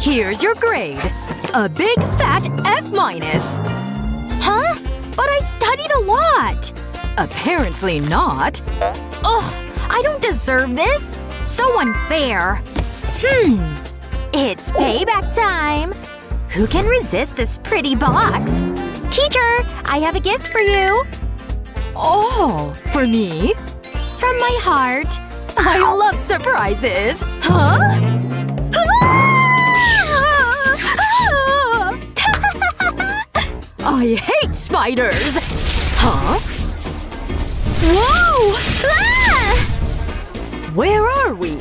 Here's your grade. A big fat F-. Huh? But I studied a lot! Apparently not. Ugh, I don't deserve this! So unfair! It's payback time! Who can resist this pretty box? Teacher, I have a gift for you! Oh, for me? From my heart. I love surprises! Huh? I hate spiders! Huh? Whoa! Ah! Where are we?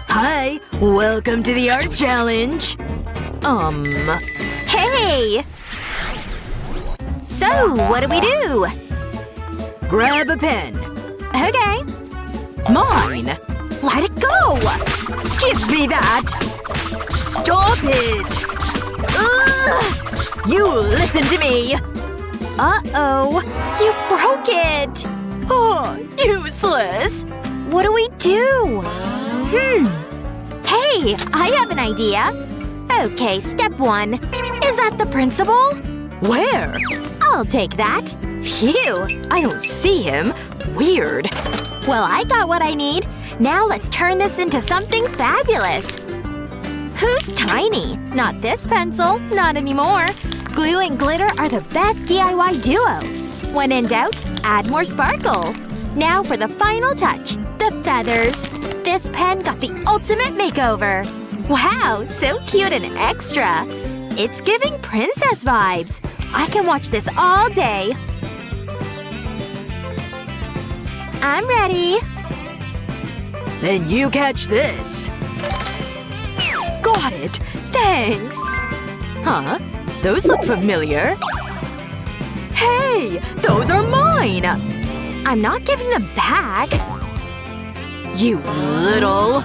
Hi, welcome to the art challenge. Hey! So, what do we do? Grab a pen. Okay. Mine! Let it go! Give me that! Stop it! Ugh! You listen to me! Uh-oh. You broke it! Oh, useless! What do we do? Hey, I have an idea. Okay, step 1. Is that the principal? Where? I'll take that. Phew, I don't see him. Weird. Well, I got what I need. Now let's turn this into something fabulous. Who's tiny? Not this pencil. Not anymore. Glue and glitter are the best DIY duo. When in doubt, add more sparkle. Now for the final touch. The feathers. This pen got the ultimate makeover. Wow, so cute and extra. It's giving princess vibes. I can watch this all day. I'm ready. Then you catch this. Got it! Thanks! Huh? Those look familiar. Hey! Those are mine! I'm not giving them back. You little…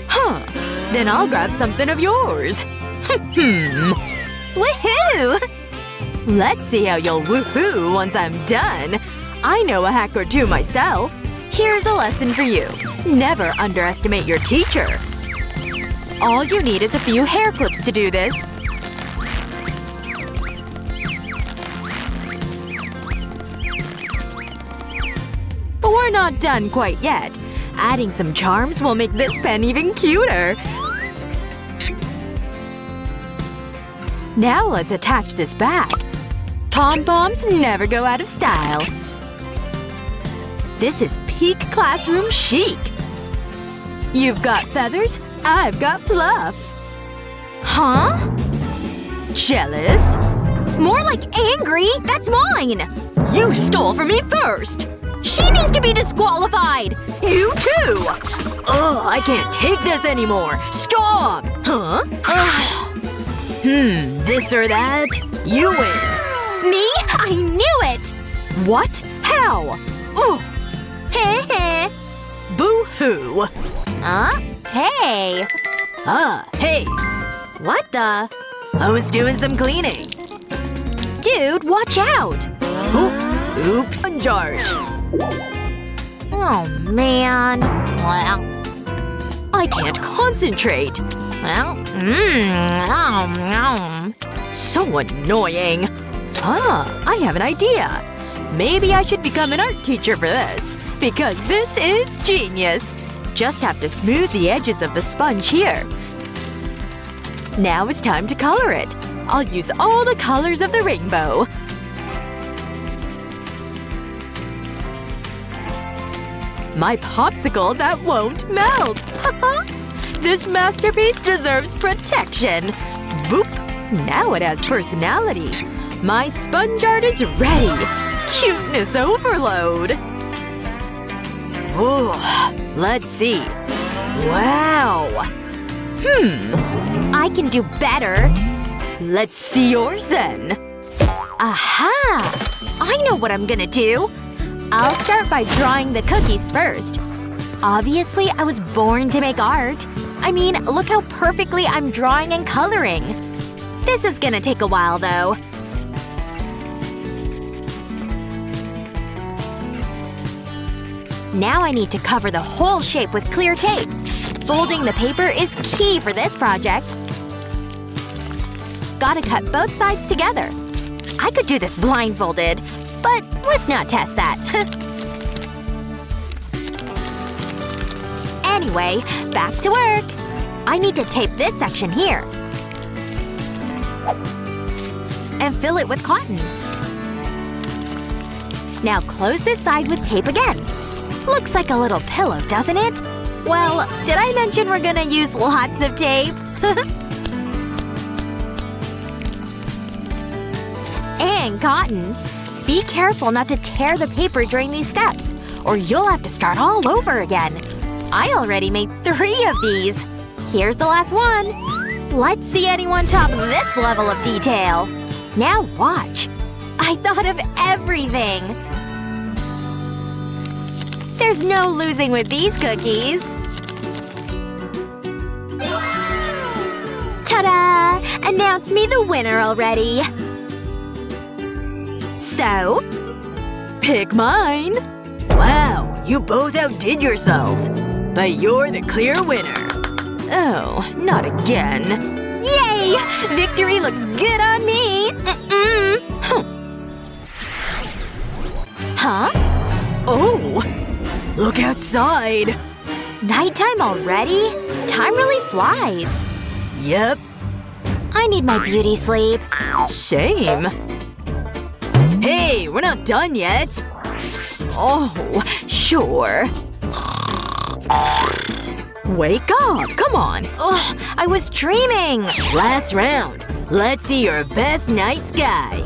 Huh. Then I'll grab something of yours. Woohoo! Let's see how you'll woohoo once I'm done. I know a hack or two myself. Here's a lesson for you. Never underestimate your teacher. All you need is a few hair clips to do this. But we're not done quite yet. Adding some charms will make this pen even cuter. Now let's attach this back. Pom-poms never go out of style. This is peak classroom chic. You've got feathers, I've got fluff. Huh? Jealous? More like angry. That's mine! You stole from me first! She needs to be disqualified! You too! Ugh, I can't take this anymore! Stop! Huh? This or that? You win! Me? I knew it! What? How? Ugh! Heh. Boo-hoo! Huh? Hey. Ah, hey! What the? I was doing some cleaning. Dude, watch out! Oops. In charge. Oh, man. Well. I can't concentrate. Well. So annoying. Ah, I have an idea. Maybe I should become an art teacher for this. Because this is genius. Just have to smooth the edges of the sponge here. Now it's time to color it. I'll use all the colors of the rainbow. My popsicle that won't melt! Haha! This masterpiece deserves protection! Boop! Now it has personality. My sponge art is ready! Cuteness overload! Ooh, let's see. Wow! I can do better. Let's see yours then. Aha! I know what I'm gonna do. I'll start by drawing the cookies first. Obviously, I was born to make art. I mean, look how perfectly I'm drawing and coloring. This is gonna take a while, though. Now I need to cover the whole shape with clear tape. Folding the paper is key for this project. Gotta cut both sides together. I could do this blindfolded, but let's not test that. Anyway, back to work. I need to tape this section here. And fill it with cotton. Now close this side with tape again. Looks like a little pillow, doesn't it? Well, did I mention we're gonna use lots of tape? And cotton. Be careful not to tear the paper during these steps, or you'll have to start all over again. I already made 3 of these. Here's the last one. Let's see anyone top this level of detail. Now watch. I thought of everything. There's no losing with these cookies. Ta-da! Announce me the winner already. So? Pick mine. Wow, you both outdid yourselves. But you're the clear winner. Oh, not again. Yay! Victory looks good on me! Huh? Oh! Look outside! Nighttime already? Time really flies. Yep. I need my beauty sleep. Same. Hey, we're not done yet. Oh, sure. Wake up! Come on! Ugh, I was dreaming! Last round. Let's see your best night sky.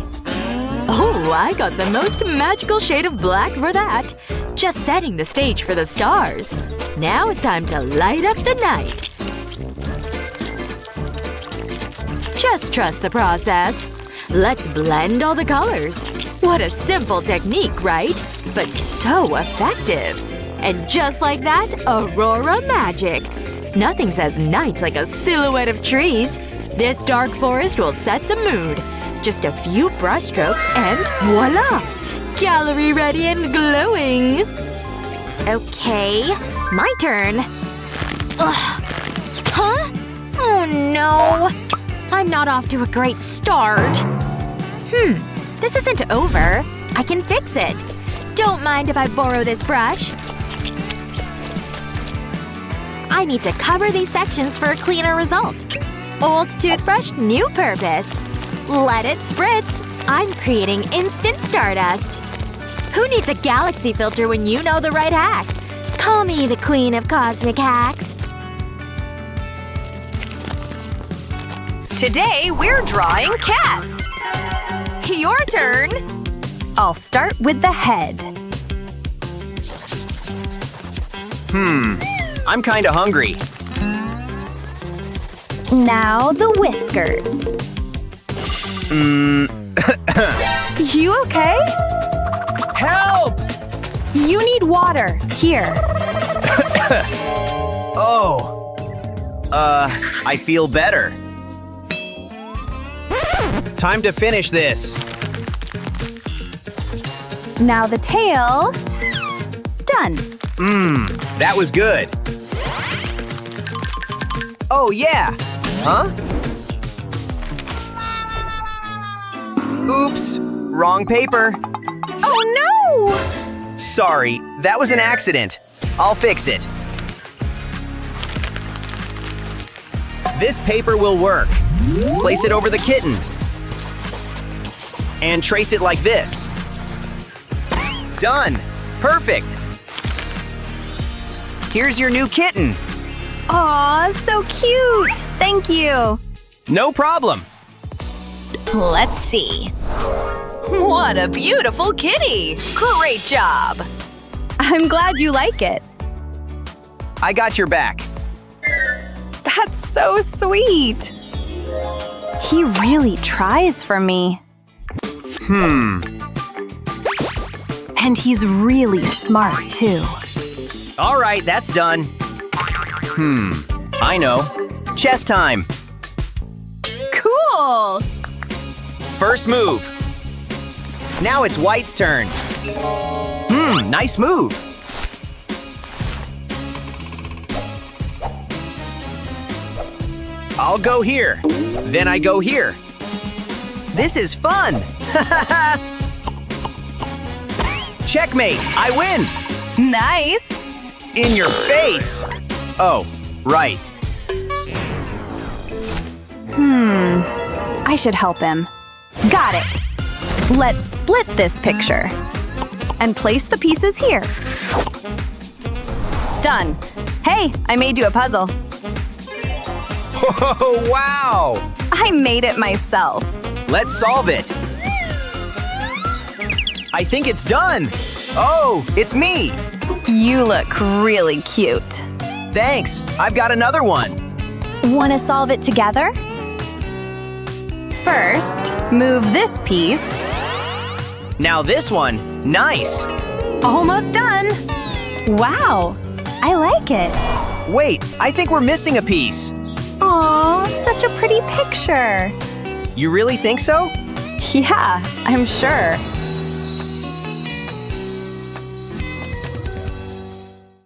Oh, I got the most magical shade of black for that. Just setting the stage for the stars. Now it's time to light up the night. Just trust the process. Let's blend all the colors. What a simple technique, right? But so effective. And just like that, Aurora magic. Nothing says night like a silhouette of trees. This dark forest will set the mood. Just a few brush strokes and voila! Gallery ready and glowing! Okay, my turn. Ugh. Huh? Oh no. I'm not off to a great start. This isn't over. I can fix it. Don't mind if I borrow this brush. I need to cover these sections for a cleaner result. Old toothbrush, new purpose. Let it spritz. I'm creating instant stardust. Who needs a galaxy filter when you know the right hack? Call me the queen of cosmic hacks. Today, we're drawing cats. Your turn. I'll start with the head. I'm kinda hungry. Now the whiskers. You okay? Help! You need water. Here. Oh. I feel better. Time to finish this. Now the tail. Done. That was good. Oh, yeah. Huh? Oops. Wrong paper. Oh no! Sorry, that was an accident. I'll fix it. This paper will work. Place it over the kitten. And trace it like this. Done. Perfect. Here's your new kitten. Aw, so cute! Thank you. No problem. Let's see. What a beautiful kitty! Great job! I'm glad you like it. I got your back. That's so sweet. He really tries for me. And he's really smart, too. All right, that's done. I know. Chess time. Cool! First move. Now it's White's turn. Nice move. I'll go here. Then I go here. This is fun! Checkmate! I win! Nice! In your face! Oh, right. I should help him. Got it! Let's split this picture. And place the pieces here. Done. Hey, I made you a puzzle. Oh, wow! I made it myself. Let's solve it. I think it's done. Oh, it's me. You look really cute. Thanks. I've got another one. Want to solve it together? First, move this piece. Now this one. Nice. Almost done. Wow, I like it. Wait, I think we're missing a piece. Aw, such a pretty picture. You really think so? Yeah, I'm sure.